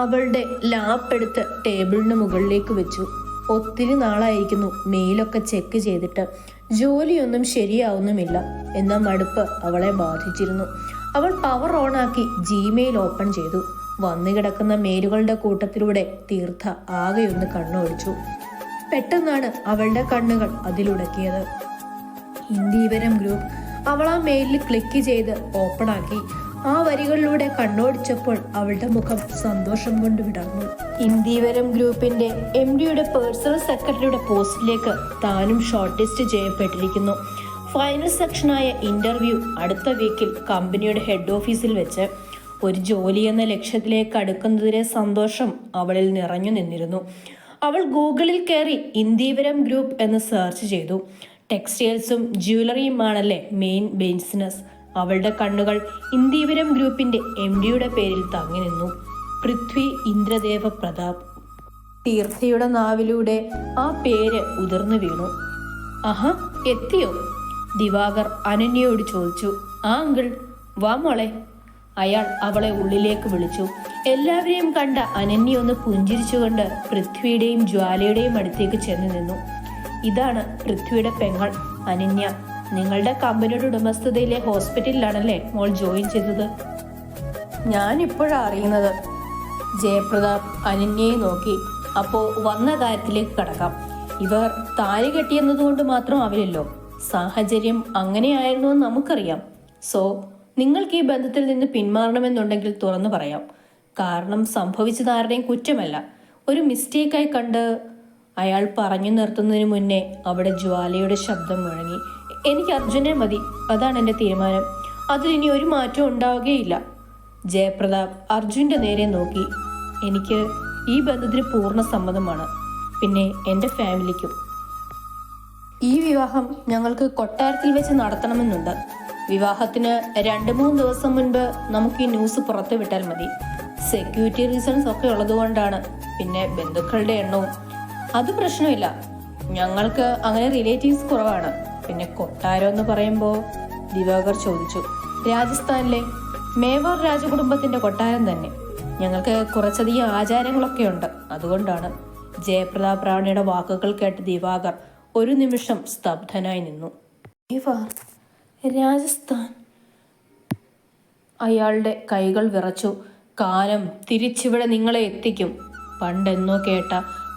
അവളുടെ ലാപ്പെടുത്ത് ടേബിളിന് മുകളിലേക്ക് വെച്ചു. ഒത്തിരി നാളായിരിക്കുന്നു മെയിലൊക്കെ ചെക്ക് ചെയ്തിട്ട്. ജോലിയൊന്നും ശരിയാവുന്നുമില്ല എന്ന മടുപ്പ് അവളെ ബാധിച്ചിരുന്നു. അവൾ പവർ ഓണാക്കി ജിമെയിൽ ഓപ്പൺ ചെയ്തു. വന്നു കിടക്കുന്ന മെയിലുകളുടെ കൂട്ടത്തിലൂടെ തീർത്ഥ ആകെയൊന്ന് കണ്ണൊഴിച്ചു. പെട്ടെന്നാണ് അവളുടെ കണ്ണുകൾ അതിലുടക്കിയത്. ഇന്ദീവരം ഗ്രൂപ്പ്. അവൾ ആ മെയിലിൽ ക്ലിക്ക് ചെയ്ത് ഓപ്പൺ ആക്കി. ആ വരികളിലൂടെ കണ്ണോടിച്ചപ്പോൾ അവളുടെ മുഖം സന്തോഷം കൊണ്ട് വിടർന്നു. ഇന്ദീവരം ഗ്രൂപ്പിന്റെ MD-യുടെ പേഴ്സണൽ സെക്രട്ടറിയുടെ പോസ്റ്റിലേക്ക് താനും ഷോർട്ട് ലിസ്റ്റ് ചെയ്യപ്പെട്ടിരിക്കുന്നു. ഫൈനൽ സെക്ഷനായ ഇന്റർവ്യൂ അടുത്ത വീക്കിൽ കമ്പനിയുടെ ഹെഡ് ഓഫീസിൽ വെച്ച്. ഒരു ജോലി എന്ന ലക്ഷ്യത്തിലേക്ക് അടുക്കുന്നതിലെ സന്തോഷം അവളിൽ നിറഞ്ഞു നിന്നിരുന്നു. അവൾ ഗൂഗിളിൽ കയറി ഇന്ദീവരം ഗ്രൂപ്പ് എന്ന് സെർച്ച് ചെയ്തു. ടെക്സ്റ്റൈൽസും ജ്വല്ലറിയുമാണല്ലേ മെയിൻ ബിസിനസ്. അവളുടെ കണ്ണുകൾ ഇന്ദീവരം ഗ്രൂപ്പിന്റെ MD-യുടെ പേരിൽ തങ്ങി നിന്നു. പൃഥ്വി ഇന്ദ്രദേവ പ്രതാപ്. തീർത്ഥയുടെ നാവിലൂടെ ആ പേര് ഉതിർന്നു വീണു. ആഹാ, എത്തിയോ? ദിവാകർ അനന്യയോട് ചോദിച്ചു. ആ അങ്കിൾ, വാ മോളെ. അയാൾ അവളെ ഉള്ളിലേക്ക് വിളിച്ചു. എല്ലാവരെയും കണ്ട അനന്യ ഒന്ന് പുഞ്ചിരിച്ചുകൊണ്ട് പൃഥ്വിയുടെയും ജ്വാലയുടെയും അടുത്തേക്ക് ചെന്ന് നിന്നു. ഇതാണ് പൃഥ്വിയുടെ പെങ്ങൾ അനന്യ. നിങ്ങളുടെ കമ്പനിയുടെ ഉടമസ്ഥതയിലെ ഹോസ്പിറ്റലിലാണല്ലേ മോൾ ജോയിൻ ചെയ്തത്? ഞാൻ ഇപ്പോഴാണ് അറിയുന്നത്. ജയപ്രതാപ് അനന്യയെ നോക്കി. അപ്പോൾ വന്ന കാര്യത്തിലേക്ക് കടക്കാം. ഇവർ താലി കെട്ടിയെന്നതുകൊണ്ട് മാത്രം ആവില്ലല്ലോ. സാഹചര്യം അങ്ങനെയായിരുന്നു എന്ന് നമുക്കറിയാം. സോ നിങ്ങൾക്ക് ഈ ബന്ധത്തിൽ നിന്ന് പിന്മാറണമെന്നുണ്ടെങ്കിൽ തുറന്നു പറയാം. കാരണം സംഭവിച്ചതാരുടെയും കുറ്റമല്ല, ഒരു മിസ്റ്റേക്കായി കണ്ട്. അയാൾ പറഞ്ഞു നിർത്തുന്നതിന് മുന്നേ അവിടെ ജ്വാലയുടെ ശബ്ദം മുഴങ്ങി. എനിക്ക് അർജുനെ മതി, അതാണ് എൻ്റെ തീരുമാനം. അതിലിനി ഒരു മാറ്റവും ഉണ്ടാവുകയില്ല. ജയപ്രതാപ് അർജുൻ്റെ നേരെ നോക്കി. എനിക്ക് ഈ ബന്ധത്തിന് പൂർണ്ണ സമ്മതമാണ്, പിന്നെ എൻ്റെ ഫാമിലിക്കും. ഈ വിവാഹം ഞങ്ങൾക്ക് കൊട്ടാരത്തിൽ വെച്ച് നടത്തണമെന്നുണ്ട്. വിവാഹത്തിന് 2-3 ദിവസം മുൻപ് നമുക്ക് ഈ ന്യൂസ് പുറത്തു വിട്ടാൽ മതി. സെക്യൂരിറ്റി റീസൺസ് ഒക്കെ ഉള്ളതുകൊണ്ടാണ്. പിന്നെ ബന്ധുക്കളുടെ എണ്ണവും. അത് പ്രശ്നമില്ല, ഞങ്ങൾക്ക് അങ്ങനെ റിലേറ്റീവ്സ് കുറവാണ്. പിന്നെ കൊട്ടാരം എന്ന് പറയുമ്പോൾ ദിവാകർ ചോദിച്ചു. രാജസ്ഥാനിലെ മേവാർ രാജകുടുംബത്തിന്റെ കൊട്ടാരം തന്നെ. ഞങ്ങൾക്ക് കുറച്ചധികം ആചാരങ്ങളൊക്കെ ഉണ്ട്, അതുകൊണ്ടാണ്. ജയപ്രതാപ് റാണിയുടെ വാക്കുകൾ കേട്ട് ദിവാകർ ഒരു നിമിഷം സ്തബ്ധനായി നിന്നു. മേവാർ, രാജസ്ഥാൻ. അയാളുടെ കൈകൾ വിറച്ചു. കാലം തിരിച്ചിവിടെ നിങ്ങളെ എത്തിക്കും. പണ്ടെന്നോ കേട്ട,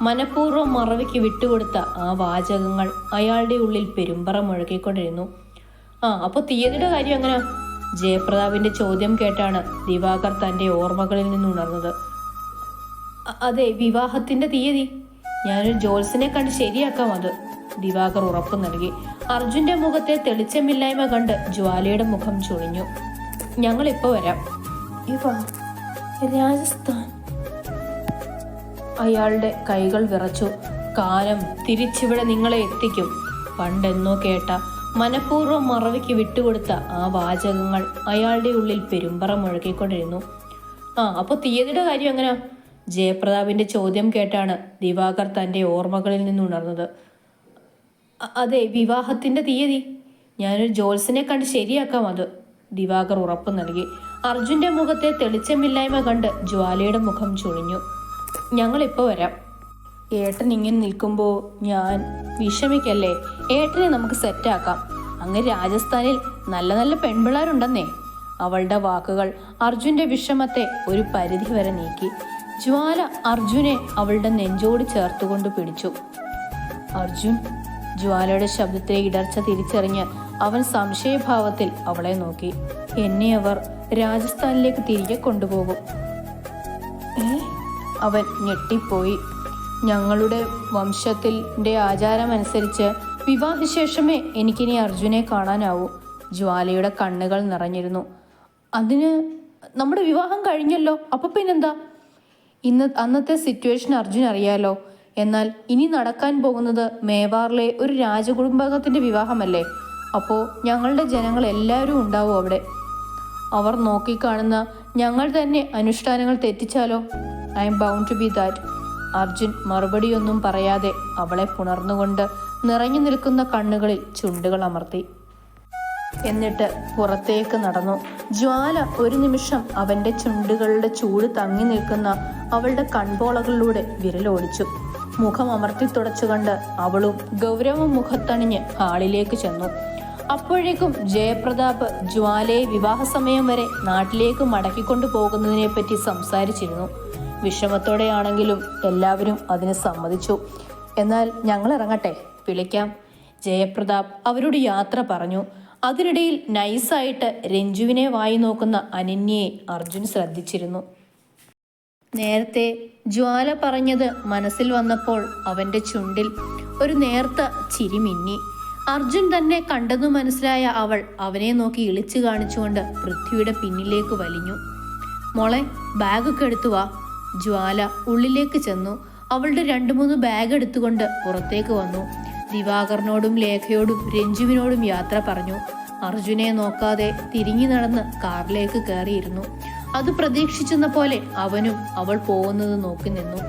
മനഃപൂർവ്വം മറവിക്ക് വിട്ടുകൊടുത്ത ആ വാചകങ്ങൾ അയാളുടെ ഉള്ളിൽ പെരുമ്പറ മുഴക്കിക്കൊണ്ടിരുന്നു. അപ്പോൾ തീയതിയുടെ കാര്യം എങ്ങനെയാ? ജയപ്രതാപിന്റെ ചോദ്യം കേട്ടാണ് ദിവാകർ തന്റെ ഓർമ്മകളിൽ നിന്നുണർന്നത്. അതെ, വിവാഹത്തിന്റെ തീയതി ഞാനൊരു ജോത്സ്യനെ കണ്ട് ശരിയാക്കാം. അത് ദിവാകർ ഉറപ്പു നൽകി. അർജുന്റെ മുഖത്തെ തെളിച്ചമില്ലായ്മ കണ്ട് ജ്വാലയുടെ മുഖം ചുളിഞ്ഞു. ഞങ്ങളിപ്പോ വരാം. രാജസ്ഥാൻ. അയാളുടെ കൈകൾ വിറച്ചു. കാലം തിരിച്ചിവിടെ നിങ്ങളെ എത്തിക്കും. പണ്ടെന്നോ കേട്ട, മനഃപൂർവ്വം മറവിക്ക് വിട്ടുകൊടുത്ത ആ വാചകങ്ങൾ അയാളുടെ ഉള്ളിൽ പെരുമ്പറ മുഴക്കിക്കൊണ്ടിരുന്നു. അപ്പോൾ തീയതിയുടെ കാര്യം എങ്ങനെയാ? ജയപ്രതാപിന്റെ ചോദ്യം കേട്ടാണ് ദിവാകർ തന്റെ ഓർമ്മകളിൽ നിന്നുണർന്നത്. അതെ, വിവാഹത്തിന്റെ തീയതി ഞാനൊരു ജോത്സ്യനെ കണ്ട് ശരിയാക്കാം. അത് ദിവാകർ ഉറപ്പു നൽകി. അർജുന്റെ മുഖത്തെ തെളിച്ചമില്ലായ്മ കണ്ട് ജ്വാലയുടെ മുഖം ചുളിഞ്ഞു. ഞങ്ങളിപ്പോൾ വരാം. ഏട്ടൻ ഇങ്ങനെ നിൽക്കുമ്പോൾ ഞാൻ വിഷമിക്കല്ലേ. ഏട്ടനെ നമുക്ക് സെറ്റാക്കാം. അങ്ങ് രാജസ്ഥാനിൽ നല്ല നല്ല പെൺപിള്ളേരുണ്ടെന്നേ. അവളുടെ വാക്കുകൾ അർജുന്റെ വിഷമത്തെ ഒരു പരിധി വരെ നീക്കി. ജ്വാല അർജുനെ അവളുടെ നെഞ്ചോട് ചേർത്തുകൊണ്ട് പിടിച്ചു. അർജുൻ. ജ്വാലയുടെ ശബ്ദത്തെ ഇടർച്ച തിരിച്ചറിഞ്ഞ് അവൻ സംശയഭാവത്തിൽ അവളെ നോക്കി. എന്നെ അവർ രാജസ്ഥാനിലേക്ക് തിരികെ കൊണ്ടുപോകും. അവൻ ഞെട്ടിപ്പോയി. ഞങ്ങളുടെ വംശത്തിന്റെ ആചാരമനുസരിച്ച് വിവാഹശേഷമേ എനിക്കിനി അർജുനെ കാണാനാവൂ. ജ്വാലയുടെ കണ്ണുകൾ നിറഞ്ഞിരുന്നു. അതിന് നമ്മുടെ വിവാഹം കഴിഞ്ഞല്ലോ, അപ്പൊ പിന്നെന്താ? അന്നത്തെ സിറ്റുവേഷൻ അർജുൻ അറിയാലോ. എന്നാൽ ഇനി നടക്കാൻ പോകുന്നത് മേവാറിലെ ഒരു രാജകുടുംബത്തിന്റെ വിവാഹമല്ലേ. അപ്പോൾ ഞങ്ങളുടെ ജനങ്ങൾ എല്ലാവരും ഉണ്ടാവും അവിടെ. അവർ നോക്കിക്കാണുന്ന ഞങ്ങൾ തന്നെ അനുഷ്ഠാനങ്ങൾ തെറ്റിച്ചാലോ? I am bound to be that. Arjun മറുപടിയൊന്നും പറയാതെ അവളെ പുണർന്നുകൊണ്ട് നിറഞ്ഞു നിൽക്കുന്ന കണ്ണുകളിൽ ചുണ്ടുകൾ അമർത്തി. എന്നിട്ട് പുറത്തേക്ക് നടന്നു. ജ്വാല ഒരു നിമിഷം അവന്റെ ചുണ്ടുകളുടെ ചൂട് തങ്ങി നിൽക്കുന്ന അവളുടെ കൺപോളകളിലൂടെ വിരലോടിച്ചു. മുഖം അമർത്തി തുടച്ചുകൊണ്ട് അവളും ഗൗരവം മുഖത്തണിഞ്ഞ് ഹാളിലേക്ക് ചെന്നു. അപ്പോഴേക്കും ജയപ്രതാപ് ജ്വാലയെ വിവാഹസമയം വരെ നാട്ടിലേക്ക് മടക്കിക്കൊണ്ടു പോകുന്നതിനെ പറ്റി സംസാരിച്ചിരുന്നു. വിഷമത്തോടെയാണെങ്കിലും എല്ലാവരും അതിന് സമ്മതിച്ചു. എന്നാൽ ഞങ്ങൾ ഇറങ്ങട്ടെ, വിളിക്കാം. ജയപ്രതാപ് അവരോട് യാത്ര പറഞ്ഞു. അതിനിടയിൽ നൈസായിട്ട് രഞ്ജുവിനെ വായി നോക്കുന്ന അനന്യയെ അർജുൻ ശ്രദ്ധിച്ചിരുന്നു. നേരത്തെ ജ്വാല പറഞ്ഞത് മനസ്സിൽ വന്നപ്പോൾ അവന്റെ ചുണ്ടിൽ ഒരു നേർത്ത ചിരി മിന്നി. അർജുൻ തന്നെ കണ്ടെന്നു മനസ്സിലായ അവൾ അവനെ നോക്കി ഇളിച്ചു കാണിച്ചുകൊണ്ട് പൃഥ്വിയുടെ പിന്നിലേക്ക് വലിഞ്ഞു. മോളെ, ബാഗൊക്കെ എടുത്തു വാ. ജ്വാല ഉള്ളിലേക്ക് ചെന്നു. അവളുടെ 2-3 ബാഗ് എടുത്തുകൊണ്ട് പുറത്തേക്ക് വന്നു. ദിവാകരനോടും ലേഖയോടും രഞ്ജുവിനോടും യാത്ര പറഞ്ഞു. അർജുനെ നോക്കാതെ തിരിഞ്ഞു നടന്ന് കാറിലേക്ക് കയറിയിരുന്നു. അത് പ്രതീക്ഷിച്ചെന്ന പോലെ അവനും അവൾ പോകുന്നത് നോക്കി നിന്നു.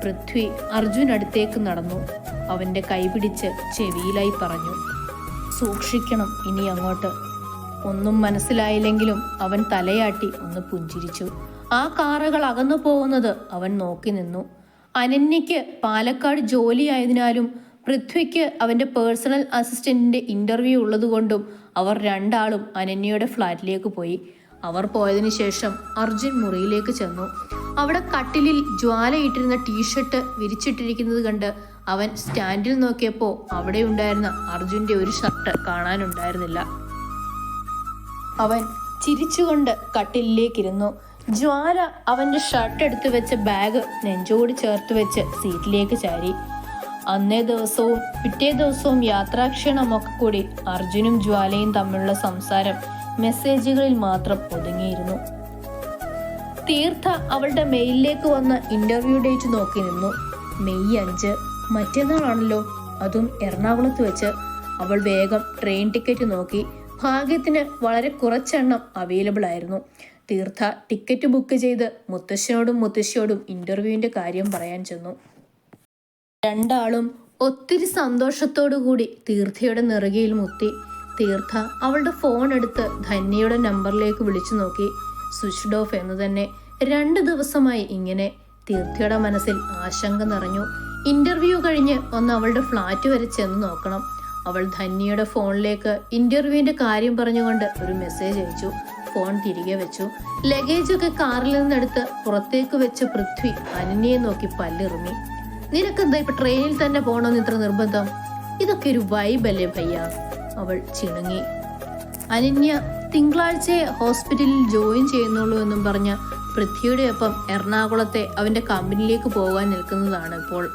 പൃഥ്വി അർജുൻ അടുത്തേക്ക് നടന്നു. അവന്റെ കൈ പിടിച്ച് ചെവിയിലായി പറഞ്ഞു, സൂക്ഷിക്കണം ഇനി അങ്ങോട്ട്. ഒന്നും മനസ്സിലായില്ലെങ്കിലും അവൻ തലയാട്ടി ഒന്ന് പുഞ്ചിരിച്ചു. ആ കാറുകൾ അകന്നു പോകുന്നത് അവൻ നോക്കി നിന്നു. അനന്യയ്ക്ക് പാലക്കാട് ജോലിയായതിനാലും പൃഥ്വിക്ക് അവന്റെ പേഴ്സണൽ അസിസ്റ്റന്റിന്റെ ഇന്റർവ്യൂ ഉള്ളതുകൊണ്ടും അവർ രണ്ടാളും അനന്യയുടെ ഫ്ലാറ്റിലേക്ക് പോയി. അവർ പോയതിനു ശേഷം അർജുൻ മുറിയിലേക്ക് ചെന്നു. അവിടെ കട്ടിലിൽ ജ്വാല ഇട്ടിരുന്ന ടീഷർട്ട് വിരിച്ചിട്ടിരിക്കുന്നത് കണ്ട് അവൻ സ്റ്റാൻഡിൽ നോക്കിയപ്പോൾ അവിടെ ഉണ്ടായിരുന്ന അർജുന്റെ ഒരു ഷർട്ട് കാണാനുണ്ടായിരുന്നില്ല. അവൻ ചിരിച്ചുകൊണ്ട് കട്ടിലിലേക്കിരുന്നു. ജ്വാല അവന്റെ ഷർട്ട് എടുത്തു വെച്ച ബാഗ് നെഞ്ചോട് ചേർത്ത് വെച്ച് സീറ്റിലേക്ക് ചാരി. അന്നേ ദിവസവും പിറ്റേ ദിവസവും യാത്രാക്ഷീണമൊക്കെ കൂടി അർജുനും ജ്വാലയും തമ്മിലുള്ള സംസാരം മെസ്സേജുകളിൽ മാത്രം ഒതുങ്ങിയിരുന്നു. തീർത്ഥ അവളുടെ മെയിലിലേക്ക് വന്ന ഇന്റർവ്യൂ ഡേറ്റ് നോക്കി നിന്നു. മെയ് 5, മറ്റന്നാളാണല്ലോ, അതും എറണാകുളത്ത് വെച്ച്. അവൾ വേഗം ട്രെയിൻ ടിക്കറ്റ് നോക്കി. ഭാഗ്യത്തിന് വളരെ കുറച്ചെണ്ണം അവൈലബിൾ ആയിരുന്നു. തീർത്ഥ ടിക്കറ്റ് ബുക്ക് ചെയ്ത് മുത്തശ്ശനോടും മുത്തശ്ശിയോടും ഇന്റർവ്യൂവിന്റെ കാര്യം പറയാൻ ചെന്നു. രണ്ടാളും ഒത്തിരി സന്തോഷത്തോടു കൂടി തീർത്ഥയുടെ നെറുകയിൽ മുത്തി. തീർത്ഥ അവളുടെ ഫോൺ എടുത്ത് ധന്യയുടെ നമ്പറിലേക്ക് വിളിച്ചു നോക്കി. സ്വിച്ച്ഡ് ഓഫ് എന്ന് തന്നെ. 2 ദിവസമായി ഇങ്ങനെ. തീർത്ഥയുടെ മനസ്സിൽ ആശങ്ക നിറഞ്ഞു. ഇന്റർവ്യൂ കഴിഞ്ഞ് ഒന്ന് അവളുടെ ഫ്ലാറ്റ് വരെ ചെന്ന് നോക്കണം. അവൾ ധന്യയുടെ ഫോണിലേക്ക് ഇന്റർവ്യൂവിന്റെ കാര്യം പറഞ്ഞുകൊണ്ട് ഒരു മെസ്സേജ് അയച്ചു. ഫോൺ തിരികെ വെച്ചു. ലഗേജൊക്കെ കാറിൽ നിന്നെടുത്ത് പുറത്തേക്ക് വെച്ച പൃഥ്വി അനന്യയെ നോക്കി പല്ലിറുമി. നിനക്കെന്താ ഇപ്പൊ ട്രെയിനിൽ തന്നെ പോകണമെന്ന് ഇത്ര നിർബന്ധം? ഇതൊക്കെ ഒരു വൈബല്ലേ ഭയ്യ? അവൾ ചിണുങ്ങി. അനന്യ തിങ്കളാഴ്ചയെ ഹോസ്പിറ്റലിൽ ജോയിൻ ചെയ്യുന്നുള്ളൂ എന്നും പറഞ്ഞ പൃഥ്വിയുടെ ഒപ്പം എറണാകുളത്തെ അവന്റെ കമ്പനിയിലേക്ക് പോകാൻ നിൽക്കുന്നതാണ് ഇപ്പോൾ.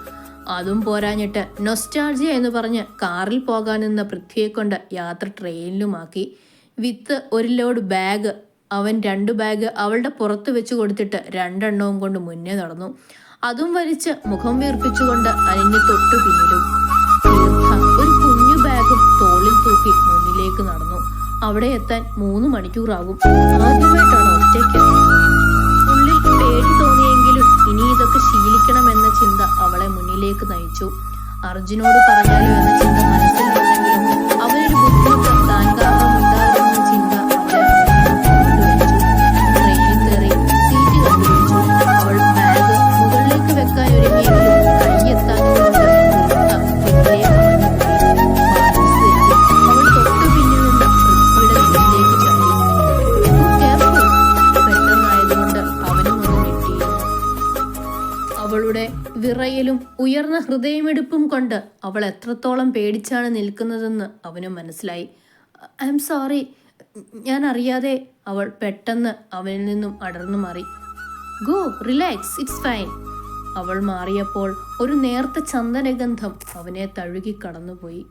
അതും പോരാഞ്ഞിട്ട് നൊസ്റ്റാൾജിയ എന്ന് പറഞ്ഞ് കാറിൽ പോകാൻ നിന്ന പൃഥ്വിയെ കൊണ്ട് യാത്ര ട്രെയിനിലുമാക്കി. വിത്ത് 1 ലോഡ് ബാഗ്. അവൻ 2 ബാഗ് അവളുടെ പുറത്ത് വെച്ച് കൊടുത്തിട്ട് 2 എണ്ണവും കൊണ്ട് മുന്നേ നടന്നു. അതും വലിച്ച് മുഖം വീർപ്പിച്ചുകൊണ്ട് അനന്യ തൊട്ടു പിന്നിലും. തീർത്ഥ ഒരു കുഞ്ഞു ബാഗും തോളിൽ തൂക്കി മുന്നിലേക്ക് നടന്നു. അവിടെ എത്താൻ 3 മണിക്കൂറാകും. ആദ്യമായിട്ടാണ് ഒറ്റയ്ക്ക്. ഉള്ളിൽ പേടി തോന്നിയെങ്കിലും ഇനി ഇതൊക്കെ ശീലിക്കണമെന്ന ചിന്ത അവളെ മുന്നിലേക്ക് നയിച്ചു. അർജുനോട് പറഞ്ഞാലോ എന്ന ചിന്ത മനസ്സിൽ വന്നെങ്കിലും അവനൊരു ബുദ്ധിമുട്ട് താൻ കാരണം ഉണ്ടാകുമെന്ന ചിന്ത ട്രെയിനിൽ കയറി സീറ്റ് കണ്ടുപിടിച്ചു. അവൾ ബാഗ് മുകളിലേക്ക് വെക്കാൻ ഒരുങ്ങിയെങ്കിലും കൈയെത്താഞ്ഞതുകൊണ്ട് അവൾ തൊട്ടു പിന്നിൽ നിന്ന് പൃഥ്വിയുടെ നെഞ്ചിലേക്ക് ചാടി. പെട്ടെന്നായതുകൊണ്ട് അവനും ഒന്ന് ഞെട്ടിയിരുന്നു. അവളുടെ വിറയലും ഉയർന്ന ഹൃദയമെടുപ്പും കൊണ്ട് അവൾ എത്രത്തോളം പേടിച്ചാണ് നിൽക്കുന്നതെന്ന് അവന് മനസ്സിലായി. ഐ എം സോറി, ഞാൻ അറിയാതെ. അവൾ പെട്ടെന്ന് അവനിൽ നിന്നും അടർന്നു മാറി. Go, relax, it's fine. അവൾ മാറിയപ്പോൾ ഒരു നേർത്ത ചന്ദനഗന്ധം അവനെ തഴുകി കടന്നുപോയി.